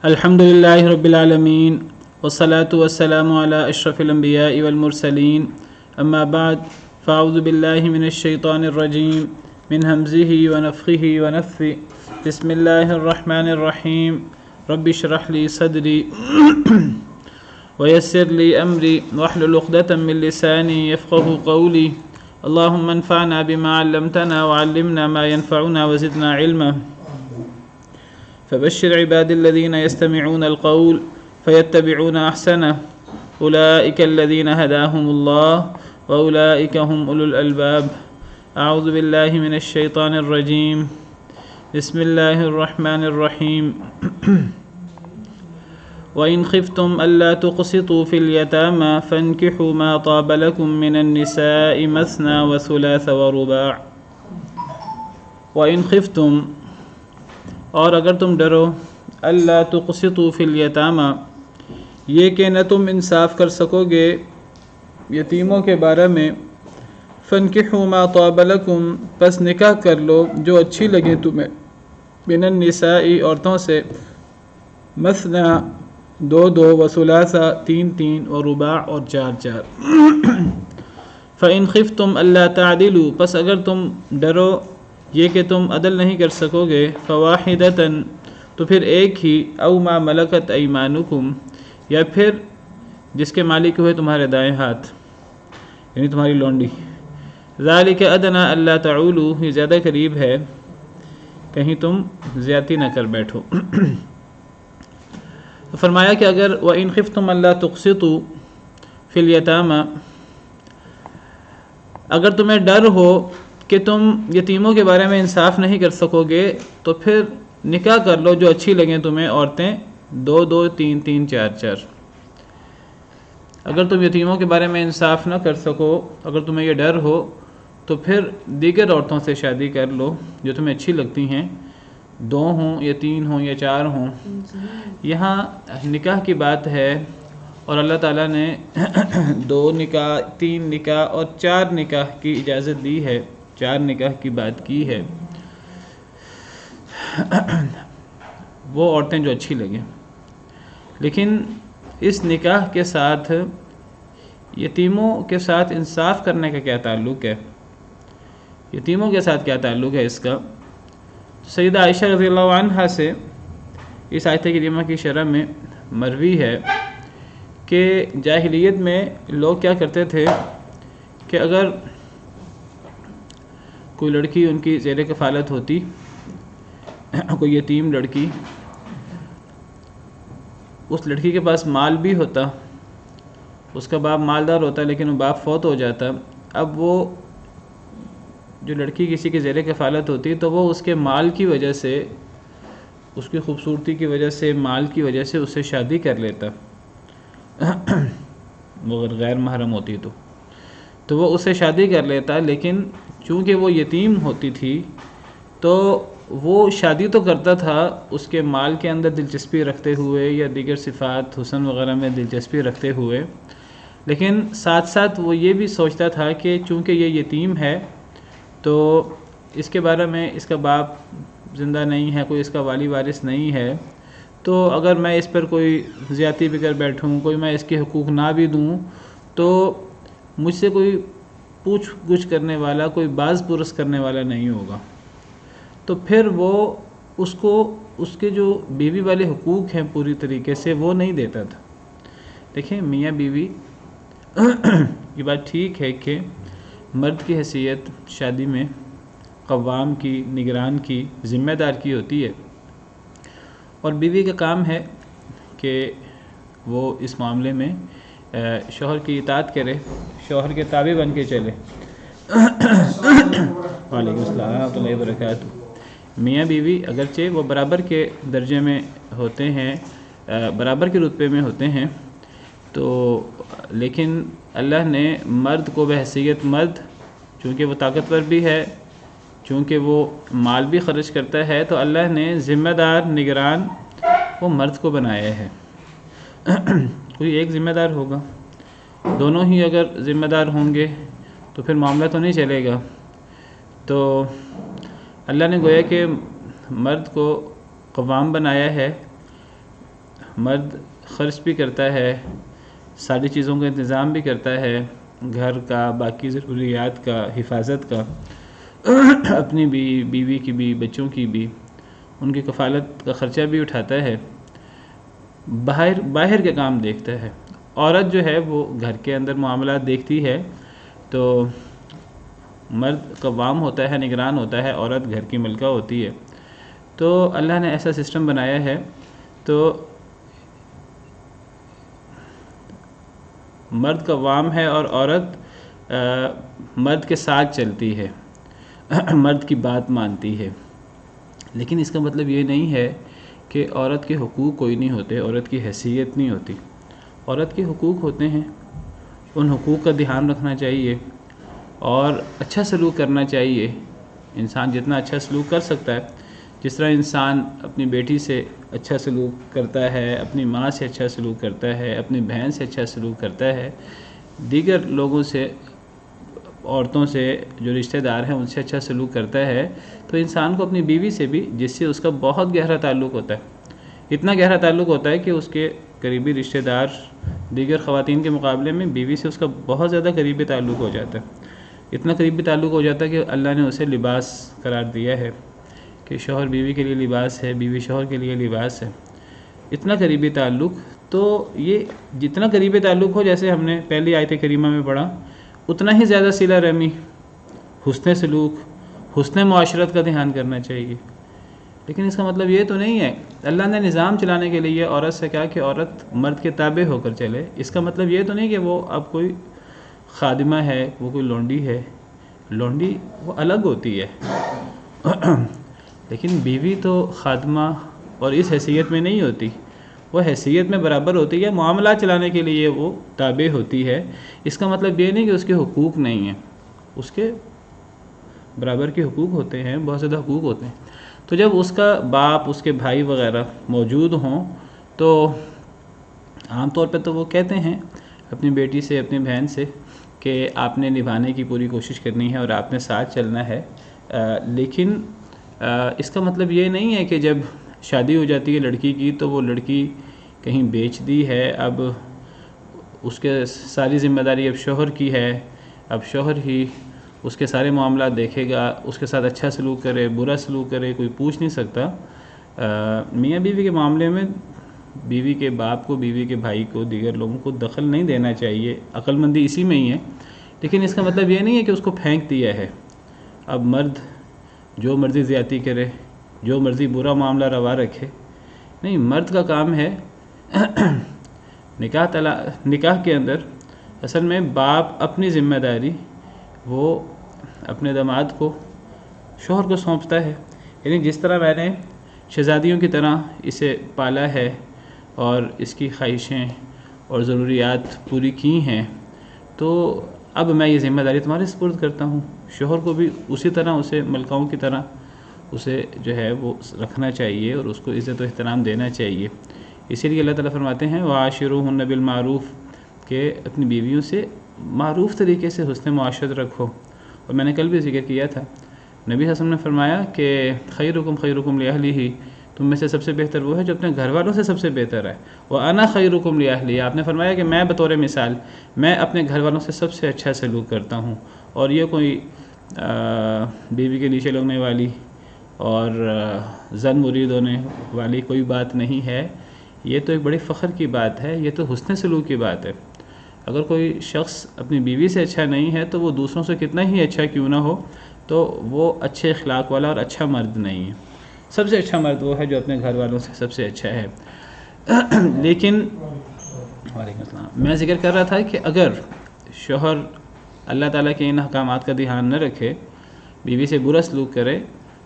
الحمد لله رب العالمين والصلاة والسلام على أشرف الأنبياء والمرسلين أما بعد فأعوذ بالله من الشيطان الرجيم من همزه ونفخه ونفثه بسم الله الرحمن الرحيم رب اشرح لي صدري ويسر لي أمري واحلل عقدة من لساني يفقه قولي اللهم انفعنا بما علمتنا وعلمنا ما ينفعنا وزدنا علما فبشر عباد الذين يستمعون القول فيتبعون أحسنه أولئك الذين هداهم الله وأولئك هم أولو الألباب أعوذ بالله من الشيطان الرجيم بسم الله الرحمن الرحيم وإن خفتم ألا تقسطوا في اليتامى فانكحوا ما طاب لكم من النساء مثنى وثلاث ورباع وإن خفتم اور اگر تم ڈرو اللہ تقسطوا فی الیتامى یہ کہ نہ تم انصاف کر سکو گے یتیموں کے بارے میں فانکحوا ما طاب لکم پس نکاح کر لو جو اچھی لگے تمہیں من النساء عورتوں سے مثنى دو دو وثلاثا تین تین ورباع اور چار چار فإن خفتم ألا تعدلوا پس اگر تم ڈرو یہ کہ تم عدل نہیں کر سکو گے فواحدۃ تو پھر ایک ہی او ما ملکت ایمانکم یا پھر جس کے مالک ہوئے تمہارے دائیں ہاتھ یعنی تمہاری لونڈی ذالک ادنی الا تعولوا یہ زیادہ قریب ہے کہیں تم زیادتی نہ کر بیٹھو تو فرمایا کہ اگر وَإِنْ خِفْتُمْ أَلَّا تُقْسِطُوا فِي الْيَتَامَى اگر تمہیں ڈر ہو کہ تم یتیموں کے بارے میں انصاف نہیں کر سکو گے تو پھر نکاح کر لو جو اچھی لگیں تمہیں عورتیں دو دو تین تین چار چار اگر تم یتیموں کے بارے میں انصاف نہ کر سکو اگر تمہیں یہ ڈر ہو تو پھر دیگر عورتوں سے شادی کر لو جو تمہیں اچھی لگتی ہیں دو ہوں یا تین ہوں یا چار ہوں یہاں نکاح کی بات ہے اور اللہ تعالیٰ نے دو نکاح تین نکاح اور چار نکاح کی اجازت دی ہے چار نکاح کی بات کی ہے وہ عورتیں جو اچھی لگیں لیکن اس نکاح کے ساتھ یتیموں کے ساتھ انصاف کرنے کا کیا تعلق ہے یتیموں کے ساتھ کیا تعلق ہے اس کا سیدہ عائشہ رضی اللہ عنہا سے اس آیت کریمہ کی شرح میں مروی ہے کہ جاہلیت میں لوگ کیا کرتے تھے کہ اگر کوئی لڑکی ان کی زیر کفالت ہوتی کوئی یتیم لڑکی اس لڑکی کے پاس مال بھی ہوتا اس کا باپ مالدار ہوتا لیکن وہ باپ فوت ہو جاتا اب وہ جو لڑکی کسی کی زیر کفالت ہوتی تو وہ اس کے مال کی وجہ سے اس کی خوبصورتی کی وجہ سے مال کی وجہ سے اس سے شادی کر لیتا وہ غیر محرم ہوتی تو وہ اس سے شادی کر لیتا لیکن چونکہ وہ یتیم ہوتی تھی تو وہ شادی تو کرتا تھا اس کے مال کے اندر دلچسپی رکھتے ہوئے یا دیگر صفات حسن وغیرہ میں دلچسپی رکھتے ہوئے لیکن ساتھ ساتھ وہ یہ بھی سوچتا تھا کہ چونکہ یہ یتیم ہے تو اس کے بارے میں اس کا باپ زندہ نہیں ہے کوئی اس کا والی وارث نہیں ہے تو اگر میں اس پر کوئی زیادتی بھی کر بیٹھوں کوئی میں اس کے حقوق نہ بھی دوں تو مجھ سے کوئی پوچھ گچھ کرنے والا کوئی باز پرس کرنے والا نہیں ہوگا تو پھر وہ اس کو اس کے جو بیوی والے حقوق ہیں پوری طریقے سے وہ نہیں دیتا تھا دیکھیں میاں بیوی یہ بات ٹھیک ہے کہ مرد کی حیثیت شادی میں قوام کی نگران کی ذمہ دار کی ہوتی ہے اور بیوی کا کام ہے کہ وہ اس معاملے میں شوہر کی اطاعت کرے شوہر کے تابع بن کے چلے وعلیکم السلام ورحمۃ اللہ وبرکاتہ میاں بیوی اگرچہ وہ برابر کے درجے میں ہوتے ہیں برابر کے رتبے میں ہوتے ہیں تو لیکن اللہ نے مرد کو بحیثیت مرد چونکہ وہ طاقتور بھی ہے چونکہ وہ مال بھی خرچ کرتا ہے تو اللہ نے ذمہ دار نگران وہ مرد کو بنایا ہے کوئی ایک ذمہ دار ہوگا دونوں ہی اگر ذمہ دار ہوں گے تو پھر معاملہ تو نہیں چلے گا تو اللہ نے گویا کہ مرد کو قوام بنایا ہے مرد خرچ بھی کرتا ہے، ساری چیزوں کا انتظام بھی کرتا ہے، گھر کا، باقی ضروریات کا، حفاظت کا، اپنی بھی، بیوی کی بھی، بچوں کی بھی، ان کی کفالت کا خرچہ بھی اٹھاتا ہے، باہر کے کام دیکھتا ہے۔ عورت جو ہے وہ گھر کے اندر معاملات دیکھتی ہے، تو مرد قوام ہوتا ہے، نگران ہوتا ہے، عورت گھر کی ملکہ ہوتی ہے۔ تو اللہ نے ایسا سسٹم بنایا ہے، تو مرد قوام ہے اور عورت مرد کے ساتھ چلتی ہے، مرد کی بات مانتی ہے۔ لیکن اس کا مطلب یہ نہیں ہے کہ عورت کے حقوق کوئی نہیں ہوتے، عورت کی حیثیت نہیں ہوتی۔ عورت کے حقوق ہوتے ہیں، ان حقوق کا دھیان رکھنا چاہیے اور اچھا سلوک کرنا چاہیے۔ انسان جتنا اچھا سلوک کر سکتا ہے، جس طرح انسان اپنی بیٹی سے اچھا سلوک کرتا ہے، اپنی ماں سے اچھا سلوک کرتا ہے، اپنی بہن سے اچھا سلوک کرتا ہے، دیگر لوگوں سے، عورتوں سے جو رشتہ دار ہیں ان سے اچھا سلوک کرتا ہے، تو انسان کو اپنی بیوی سے بھی، جس سے اس کا بہت گہرا تعلق ہوتا ہے، اتنا گہرا تعلق ہوتا ہے کہ اس کے قریبی رشتہ دار دیگر خواتین کے مقابلے میں بیوی سے اس کا بہت زیادہ قریبی تعلق ہو جاتا ہے، اتنا قریبی تعلق ہو جاتا ہے کہ اللہ نے اسے لباس قرار دیا ہے کہ شوہر بیوی کے لیے لباس ہے، بیوی شوہر کے لیے لباس ہے، اتنا قریبی تعلق۔ تو یہ جتنا قریبی تعلق ہو، جیسے ہم نے پہلی آیت کریمہ میں پڑھا، اتنا ہی زیادہ صلہ رحمی، حسن سلوک، حسن معاشرت کا دھیان کرنا چاہیے۔ لیکن اس کا مطلب یہ تو نہیں ہے، اللہ نے نظام چلانے کے لیے عورت سے کہا کہ عورت مرد کے تابع ہو کر چلے، اس کا مطلب یہ تو نہیں کہ وہ اب کوئی خادمہ ہے، وہ کوئی لونڈی ہے۔ لونڈی وہ الگ ہوتی ہے، لیکن بیوی تو خادمہ اور اس حیثیت میں نہیں ہوتی، وہ حیثیت میں برابر ہوتی ہے، معاملات چلانے کے لیے وہ تابع ہوتی ہے۔ اس کا مطلب یہ نہیں کہ اس کے حقوق نہیں ہیں، اس کے برابر کے حقوق ہوتے ہیں، بہت زیادہ حقوق ہوتے ہیں۔ تو جب اس کا باپ، اس کے بھائی وغیرہ موجود ہوں تو عام طور پہ تو وہ کہتے ہیں اپنی بیٹی سے، اپنی بہن سے کہ آپ نے نبھانے کی پوری کوشش کرنی ہے اور آپ نے ساتھ چلنا ہے۔ لیکن اس کا مطلب یہ نہیں ہے کہ جب شادی ہو جاتی ہے لڑکی کی تو وہ لڑکی کہیں بیچ دی ہے، اب اس کے ساری ذمہ داری اب شوہر کی ہے، اب شوہر ہی اس کے سارے معاملات دیکھے گا، اس کے ساتھ اچھا سلوک کرے، برا سلوک کرے، کوئی پوچھ نہیں سکتا۔ میاں بیوی کے معاملے میں بیوی کے باپ کو، بیوی کے بھائی کو، دیگر لوگوں کو دخل نہیں دینا چاہیے، عقل مندی اسی میں ہی ہے۔ لیکن اس کا مطلب یہ نہیں ہے کہ اس کو پھینک دیا ہے، اب مرد جو مرضی زیادتی کرے، جو مرضی برا معاملہ روا رکھے۔ نہیں، مرد کا کام ہے نکاح کے اندر اصل میں باپ اپنی ذمہ داری وہ اپنے داماد کو، شوہر کو سونپتا ہے۔ یعنی جس طرح میں نے شہزادیوں کی طرح اسے پالا ہے اور اس کی خواہشیں اور ضروریات پوری کی ہیں، تو اب میں یہ ذمہ داری تمہارے سپرد کرتا ہوں۔ شوہر کو بھی اسی طرح اسے ملکاؤں کی طرح اسے جو ہے وہ رکھنا چاہیے اور اس کو عزت و احترام دینا چاہیے۔ اسی لیے اللہ تعالیٰ فرماتے ہیں وَعَاشِرُوهُنَّ بِالْمَعْرُوفِ کہ اپنی بیویوں سے معروف طریقے سے حسن معاشرت رکھو۔ اور میں نے کل بھی ذکر کیا تھا، نبی صلی اللہ علیہ وسلم نے فرمایا کہ خیرکم خیرکم لأہلہ، تم میں سے سب سے بہتر وہ ہے جو اپنے گھر والوں سے سب سے بہتر ہے۔ وَأَنَا خَيْرُكُمْ لِأَهْلِي، آپ نے فرمایا کہ میں بطور مثال میں اپنے گھر والوں سے سب سے اچھا سلوک کرتا ہوں۔ اور یہ کوئی بیوی کے نیچے لگنے والی اور زن مرید ہونے والی کوئی بات نہیں ہے، یہ تو ایک بڑے فخر کی بات ہے، یہ تو حسن سلوک کی بات ہے۔ اگر کوئی شخص اپنی بیوی سے اچھا نہیں ہے تو وہ دوسروں سے کتنا ہی اچھا کیوں نہ ہو، تو وہ اچھے اخلاق والا اور اچھا مرد نہیں ہے۔ سب سے اچھا مرد وہ ہے جو اپنے گھر والوں سے سب سے اچھا ہے۔ لیکن وعلیکم السلام، میں ذکر کر رہا تھا کہ اگر شوہر اللہ تعالیٰ کے ان احکامات کا دھیان نہ رکھے، بیوی سے برا سلوک کرے،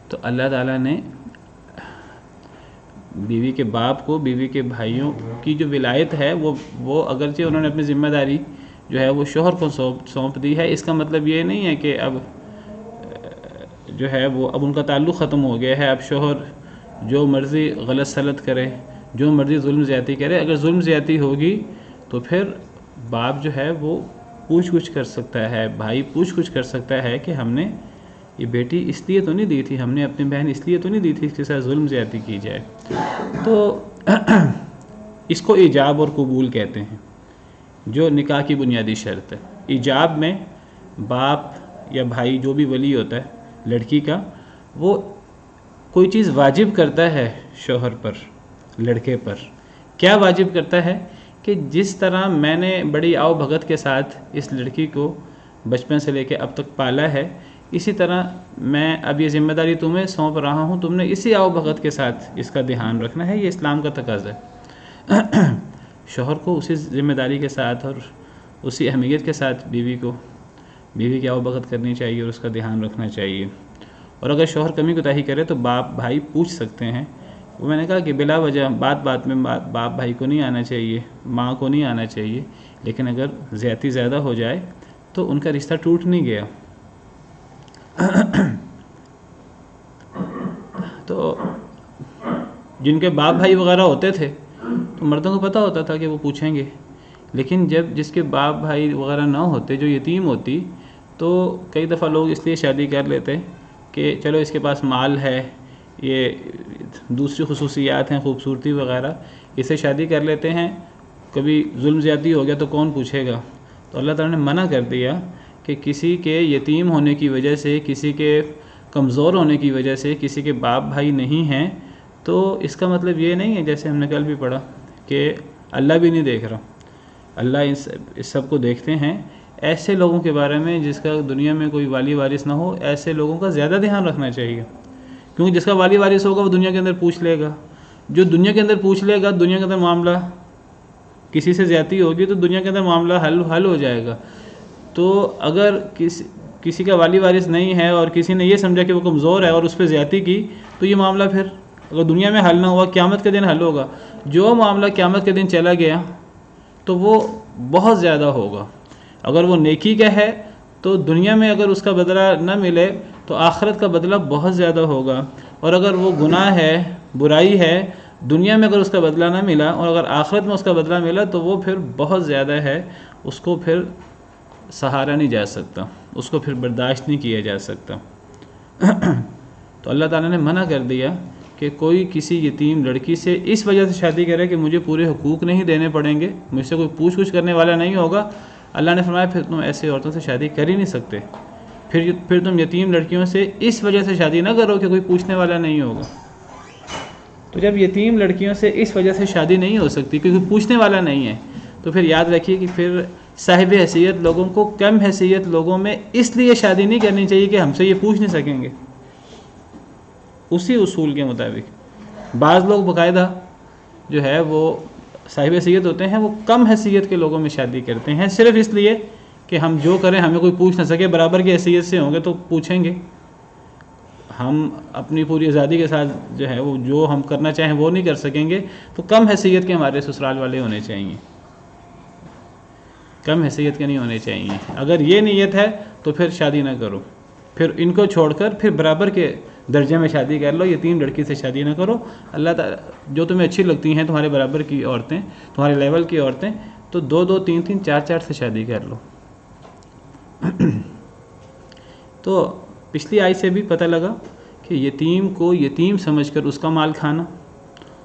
تو اللہ تعالیٰ نے بیوی کے باپ کو، بیوی کے بھائیوں کی جو ولایت ہے وہ اگرچہ انہوں نے اپنی ذمہ داری جو ہے وہ شوہر کو سونپ دی ہے، اس کا مطلب یہ نہیں ہے کہ اب جو ہے وہ اب ان کا تعلق ختم ہو گیا ہے، اب شوہر جو مرضی غلط سلط کرے، جو مرضی ظلم زیادتی کرے۔ اگر ظلم زیادتی ہوگی تو پھر باپ جو ہے وہ پوچھ گچھ کر سکتا ہے، بھائی پوچھ گچھ کر سکتا ہے کہ ہم نے یہ بیٹی اس لیے تو نہیں دی تھی، ہم نے اپنی بہن اس لیے تو نہیں دی تھی اس کے ساتھ ظلم زیادتی کی جائے۔ تو اس کو ایجاب اور قبول کہتے ہیں، جو نکاح کی بنیادی شرط ہے۔ ایجاب میں باپ یا بھائی جو بھی ولی ہوتا ہے لڑکی کا، وہ کوئی چیز واجب کرتا ہے شوہر پر، لڑکے پر۔ کیا واجب کرتا ہے؟ کہ جس طرح میں نے بڑی آؤ بھگت کے ساتھ اس لڑکی کو بچپن سے لے کے اب تک پالا ہے، اسی طرح میں اب یہ ذمہ داری تمہیں سونپ رہا ہوں، تم نے اسی آؤ بھگت کے ساتھ اس کا دھیان رکھنا ہے۔ یہ اسلام کا تقاضا ہے۔ شوہر کو اسی ذمہ داری کے ساتھ اور اسی اہمیت کے ساتھ بیوی کی آؤ بھگت کرنی چاہیے اور اس کا دھیان رکھنا چاہیے۔ اور اگر شوہر کمی کوتاہی کرے تو باپ بھائی پوچھ سکتے ہیں۔ وہ میں نے کہا کہ بلا وجہ بات میں باپ بھائی کو نہیں آنا چاہیے، ماں کو نہیں آنا چاہیے، لیکن اگر زیادتی زیادہ ہو جائے تو ان کا رشتہ ٹوٹ نہیں گیا۔ تو جن کے باپ بھائی وغیرہ ہوتے تھے تو مردوں کو پتہ ہوتا تھا کہ وہ پوچھیں گے، لیکن جب جس کے باپ بھائی وغیرہ نہ ہوتے، جو یتیم ہوتی، تو کئی دفعہ لوگ اس لیے شادی کر لیتے کہ چلو اس کے پاس مال ہے، یہ دوسری خصوصیات ہیں، خوبصورتی وغیرہ، اسے شادی کر لیتے ہیں، کبھی ظلم زیادتی ہو گیا تو کون پوچھے گا۔ تو اللہ تعالیٰ نے منع کر دیا کہ کسی کے یتیم ہونے کی وجہ سے، کسی کے کمزور ہونے کی وجہ سے، کسی کے باپ بھائی نہیں ہیں، تو اس کا مطلب یہ نہیں ہے جیسے ہم نے کل بھی پڑھا کہ اللہ بھی نہیں دیکھ رہا۔ اللہ اس سب کو دیکھتے ہیں۔ ایسے لوگوں کے بارے میں جس کا دنیا میں کوئی والی وارث نہ ہو، ایسے لوگوں کا زیادہ دھیان رکھنا چاہیے، کیونکہ جس کا والی وارث ہوگا وہ دنیا کے اندر پوچھ لے گا۔ جو دنیا کے اندر پوچھ لے گا، دنیا کے اندر معاملہ کسی سے زیادتی ہوگی تو دنیا کے اندر معاملہ حل ہو جائے گا۔ تو اگر کسی کا والی وارث نہیں ہے اور کسی نے یہ سمجھا کہ وہ کمزور ہے اور اس پہ زیادتی کی، تو یہ معاملہ پھر اگر دنیا میں حل نہ ہوا، قیامت کے دن حل ہوگا۔ جو معاملہ قیامت کے دن چلا گیا تو وہ بہت زیادہ ہوگا۔ اگر وہ نیکی کا ہے تو دنیا میں اگر اس کا بدلہ نہ ملے تو آخرت کا بدلہ بہت زیادہ ہوگا، اور اگر وہ گناہ ہے، برائی ہے، دنیا میں اگر اس کا بدلہ نہ ملا اور اگر آخرت میں اس کا بدلہ ملا تو وہ پھر بہت زیادہ ہے، اس کو پھر سہارا نہیں جا سکتا، اس کو پھر برداشت نہیں کیا جا سکتا۔ تو اللہ تعالیٰ نے منع کر دیا کہ کوئی کسی یتیم لڑکی سے اس وجہ سے شادی کرے کہ مجھے پورے حقوق نہیں دینے پڑیں گے، مجھ سے کوئی پوچھ گچھ کرنے والا نہیں ہوگا۔ اللہ نے فرمایا پھر تم ایسے عورتوں سے شادی کر ہی نہیں سکتے، پھر تم یتیم لڑکیوں سے اس وجہ سے شادی نہ کرو کہ کوئی پوچھنے والا نہیں ہوگا۔ تو جب یتیم لڑکیوں سے اس وجہ سے شادی نہیں ہو سکتی کیونکہ پوچھنے والا نہیں ہے، تو پھر یاد رکھیے کہ پھر صاحب حیثیت لوگوں کو کم حیثیت لوگوں میں اس لیے شادی نہیں کرنی چاہیے کہ ہم سے یہ پوچھ نہیں سکیں گے۔ اسی اصول کے مطابق بعض لوگ باقاعدہ جو ہے وہ صاحب حیثیت ہوتے ہیں، وہ کم حیثیت کے لوگوں میں شادی کرتے ہیں صرف اس لیے کہ ہم جو کریں ہمیں کوئی پوچھ نہ سکے، برابر کی حیثیت سے ہوں گے تو پوچھیں گے۔ ہم اپنی پوری آزادی کے ساتھ جو ہے وہ جو ہم کرنا چاہیں وہ نہیں کر سکیں گے، تو کم حیثیت کے ہمارے سسرال والے ہونے چاہیے، کم حیثیت کے نہیں ہونے چاہیے۔ اگر یہ نیت ہے تو پھر شادی نہ کرو، پھر ان کو چھوڑ کر پھر برابر کے درجے میں شادی کر لو، یتیم لڑکی سے شادی نہ کرو۔ اللہ تعالیٰ جو تمہیں اچھی لگتی ہیں، تمہارے برابر کی عورتیں، تمہارے لیول کی عورتیں، تو 2 3 4 سے شادی کر لو۔ تو پچھلی آیت سے بھی پتہ لگا کہ یتیم کو یتیم سمجھ کر اس کا مال کھانا،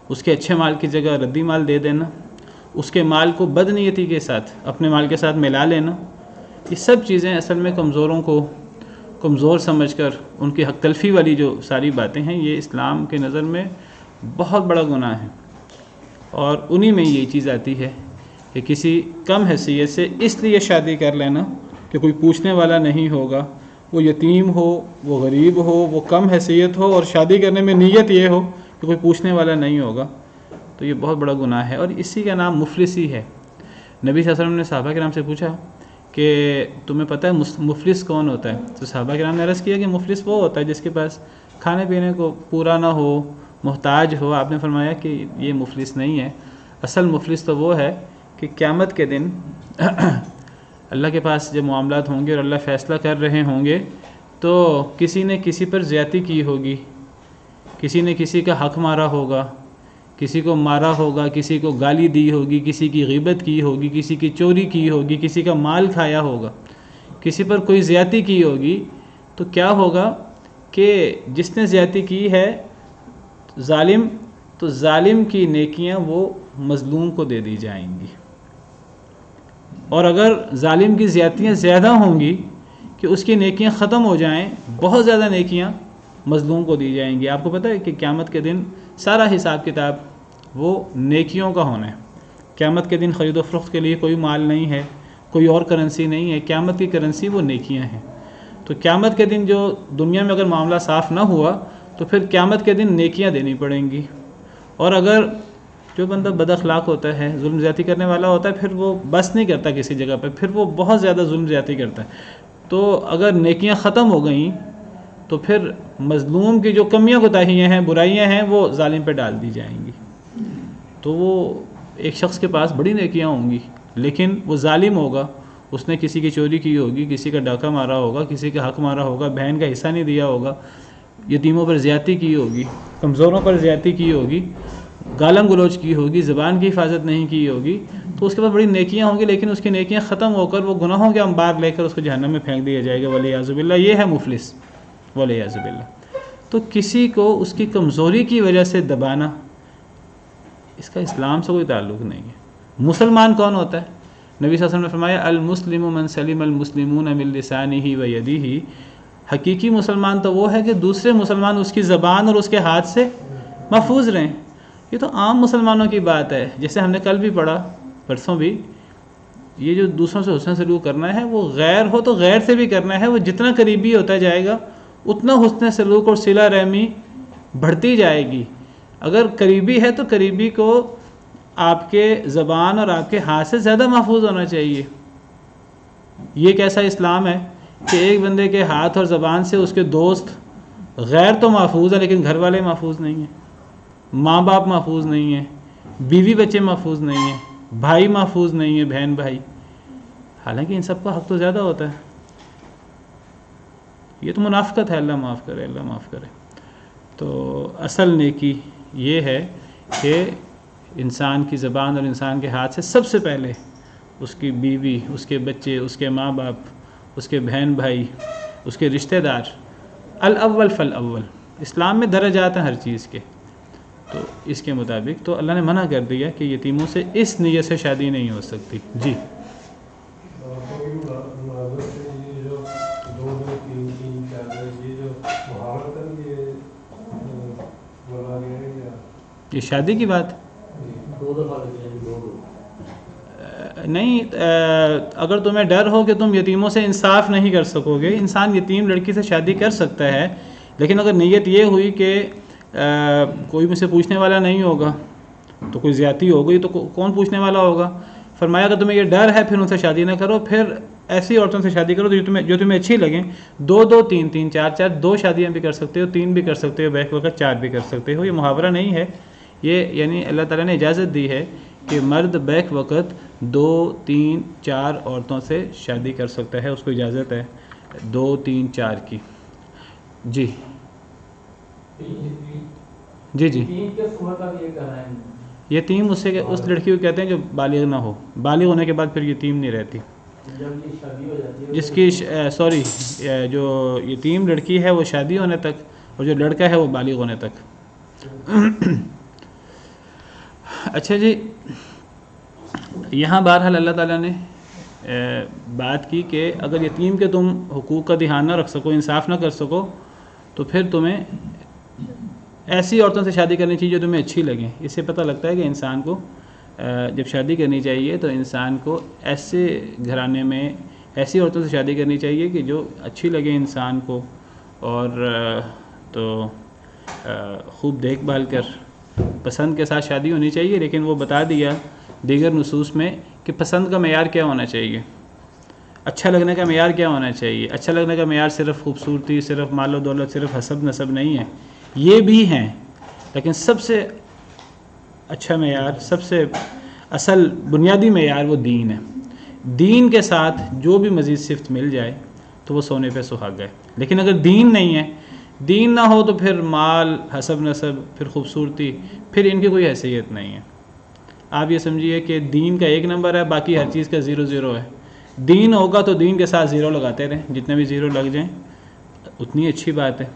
اس کے اچھے مال کی جگہ ردی مال دے دینا، اس کے مال کو بد نیتی کے ساتھ اپنے مال کے ساتھ ملا لینا، یہ سب چیزیں اصل میں کمزوروں کو کمزور سمجھ کر ان کی حق تلفی والی جو ساری باتیں ہیں، یہ اسلام کے نظر میں بہت بڑا گناہ ہے۔ اور انہی میں یہ چیز آتی ہے کہ کسی کم حیثیت سے اس لیے شادی کر لینا کہ کوئی پوچھنے والا نہیں ہوگا، وہ یتیم ہو، وہ غریب ہو، وہ کم حیثیت ہو، اور شادی کرنے میں نیت یہ ہو کہ کوئی پوچھنے والا نہیں ہوگا، تو یہ بہت بڑا گناہ ہے، اور اسی کا نام مفلسی ہے۔ نبی صلی اللہ علیہ وسلم نے صحابہ کرام سے پوچھا کہ تمہیں پتہ ہے مفلس کون ہوتا ہے؟ تو صحابہ کرام نے عرض کیا کہ مفلس وہ ہوتا ہے جس کے پاس کھانے پینے کو پورا نہ ہو، محتاج ہو۔ آپ نے فرمایا کہ یہ مفلس نہیں ہے، اصل مفلس تو وہ ہے کہ قیامت کے دن اللہ کے پاس جب معاملات ہوں گے اور اللہ فیصلہ کر رہے ہوں گے تو کسی نے کسی پر زیادتی کی ہوگی، کسی نے کسی کا حق مارا ہوگا، کسی کو مارا ہوگا، کسی کو گالی دی ہوگی، کسی کی غیبت کی ہوگی، کسی کی چوری کی ہوگی، کسی کا مال کھایا ہوگا، کسی پر کوئی زیادتی کی ہوگی، تو کیا ہوگا کہ جس نے زیادتی کی ہے ظالم تو ظالم کی نیکیاں وہ مظلوم کو دے دی جائیں گی، اور اگر ظالم کی زیادتیاں زیادہ ہوں گی کہ اس کی نیکیاں ختم ہو جائیں، بہت زیادہ نیکیاں مظلوم کو دی جائیں گی۔ آپ کو پتہ ہے کہ قیامت کے دن سارا حساب کتاب وہ نیکیوں کا ہونا ہے۔ قیامت کے دن خرید و فروخت کے لیے کوئی مال نہیں ہے، کوئی اور کرنسی نہیں ہے، قیامت کی کرنسی وہ نیکیاں ہیں۔ تو قیامت کے دن جو دنیا میں اگر معاملہ صاف نہ ہوا تو پھر قیامت کے دن نیکیاں دینی پڑیں گی، اور اگر جو بندہ بد اخلاق ہوتا ہے، ظلم زیادتی کرنے والا ہوتا ہے، پھر وہ بس نہیں کرتا کسی جگہ پہ، پھر وہ بہت زیادہ ظلم زیادتی کرتا ہے۔ تو اگر نیکیاں ختم ہو گئیں تو پھر مظلوم کی جو کمیاں کوتاہیاں ہیں، برائیاں ہیں، وہ ظالم پہ ڈال دی جائیں گی۔ تو وہ ایک شخص کے پاس بڑی نیکیاں ہوں گی، لیکن وہ ظالم ہوگا، اس نے کسی کی چوری کی ہوگی، کسی کا ڈاکہ مارا ہوگا، کسی کا حق مارا ہوگا، بہن کا حصہ نہیں دیا ہوگا، یتیموں پر زیادتی کی ہوگی، کمزوروں پر زیادتی کی ہوگی، گالم گلوچ کی ہوگی، زبان کی حفاظت نہیں کی ہوگی، تو اس کے بعد بڑی نیکیاں ہوں گی، لیکن اس کی نیکیاں ختم ہو کر وہ گناہوں کے انبار لے کر اس کو جہنم میں پھینک دیا جائے گا، والعیاذ باللہ۔ یہ ہے مفلس، والعیاذ باللہ۔ تو کسی کو اس کی کمزوری کی وجہ سے دبانا، اس کا اسلام سے کوئی تعلق نہیں ہے۔ مسلمان کون ہوتا ہے؟ نبی صلی اللہ علیہ وسلم نے فرمایا المسلم من سلم المسلمون من لسانہ و یدہ۔ حقیقی مسلمان تو وہ ہے کہ دوسرے مسلمان اس کی زبان اور اس کے ہاتھ سے محفوظ رہیں۔ یہ تو عام مسلمانوں کی بات ہے، جیسے ہم نے کل بھی پڑھا، پرسوں بھی، یہ جو دوسروں سے حسن سلوک کرنا ہے وہ غیر ہو تو غیر سے بھی کرنا ہے، وہ جتنا قریبی ہوتا جائے گا اتنا حسن سلوک اور صلہ رحمی بڑھتی جائے گی۔ اگر قریبی ہے تو قریبی کو آپ کے زبان اور آپ کے ہاتھ سے زیادہ محفوظ ہونا چاہیے۔ یہ کیسا اسلام ہے کہ ایک بندے کے ہاتھ اور زبان سے اس کے دوست غیر تو محفوظ ہیں لیکن گھر والے محفوظ نہیں ہیں، ماں باپ محفوظ نہیں ہیں، بیوی بچے محفوظ نہیں ہیں، بھائی محفوظ نہیں ہیں، بہن بھائی، حالانکہ ان سب کا حق تو زیادہ ہوتا ہے۔ یہ تو منافقت ہے، اللہ معاف کرے، اللہ معاف کرے۔ تو اصل نیکی یہ ہے کہ انسان کی زبان اور انسان کے ہاتھ سے سب سے پہلے اس کی بیوی، اس کے بچے، اس کے ماں باپ، اس کے بہن بھائی، اس کے رشتہ دار، الاول فالاول۔ اسلام میں درجات ہیں ہر چیز کے، تو اس کے مطابق تو اللہ نے منع کر دیا کہ یتیموں سے اس نیت سے شادی نہیں ہو سکتی۔ جی یہ شادی کی بات نہیں، اگر تمہیں ڈر ہو کہ تم یتیموں سے انصاف نہیں کر سکو گے، انسان یتیم لڑکی سے شادی کر سکتا ہے، لیکن اگر نیت یہ ہوئی کہ کوئی مجھ سے پوچھنے والا نہیں ہوگا تو کوئی زیادتی ہو گئی تو کون پوچھنے والا ہوگا، فرمایا اگر تمہیں یہ ڈر ہے پھر ان سے شادی نہ کرو، پھر ایسی عورتوں سے شادی کرو جو تمہیں اچھی لگیں، دو دو تین تین چار چار، دو شادیاں بھی کر سکتے ہو، تین بھی کر سکتے ہو، بیک وقت چار بھی کر سکتے ہو۔ یہ محاورہ نہیں ہے، یہ یعنی اللہ تعالیٰ نے اجازت دی ہے کہ مرد بیک وقت دو تین چار عورتوں سے شادی کر سکتا ہے، اس کو اجازت ہے دو تین چار کی۔ جی جی جی یتیم اس لڑکی کو کہتے ہیں جو بالغ نہ ہو، بالغ ہونے کے بعد پھر یتیم نہیں رہتی، جس کی جو یتیم لڑکی ہے وہ شادی ہونے تک، اور جو لڑکا ہے وہ بالغ ہونے تک۔ اچھا جی، یہاں بہرحال اللہ تعالیٰ نے بات کی کہ اگر یتیم کے تم حقوق کا دھیان نہ رکھ سکو، انصاف نہ کر سکو، تو پھر تمہیں ایسی عورتوں سے شادی کرنی چاہیے جو تمہیں اچھی لگیں۔ اس سے پتہ لگتا ہے کہ انسان کو جب شادی کرنی چاہیے تو انسان کو ایسے گھرانے میں ایسی عورتوں سے شادی کرنی چاہیے کہ جو اچھی لگے انسان کو، اور تو خوب دیکھ بھال کر پسند کے ساتھ شادی ہونی چاہیے، لیکن وہ بتا دیا دیگر نصوص میں کہ پسند کا معیار کیا ہونا چاہیے، اچھا لگنے کا معیار کیا ہونا چاہیے۔ اچھا لگنے کا معیار صرف خوبصورتی، صرف مال و دولت، صرف حسب نسب نہیں ہے، یہ بھی ہیں، لیکن سب سے اچھا معیار، سب سے اصل بنیادی معیار وہ دین ہے۔ دین کے ساتھ جو بھی مزید صفت مل جائے تو وہ سونے پہ سہاگا ہے، لیکن اگر دین نہیں ہے، دین نہ ہو تو پھر مال، حسب نسب، پھر خوبصورتی، پھر ان کی کوئی حیثیت نہیں ہے۔ آپ یہ سمجھیے کہ دین کا ایک نمبر ہے، باقی ہر چیز کا 0 ہے۔ دین ہوگا تو دین کے ساتھ 0 لگاتے رہیں، جتنے بھی 0 لگ جائیں اتنی اچھی بات ہے۔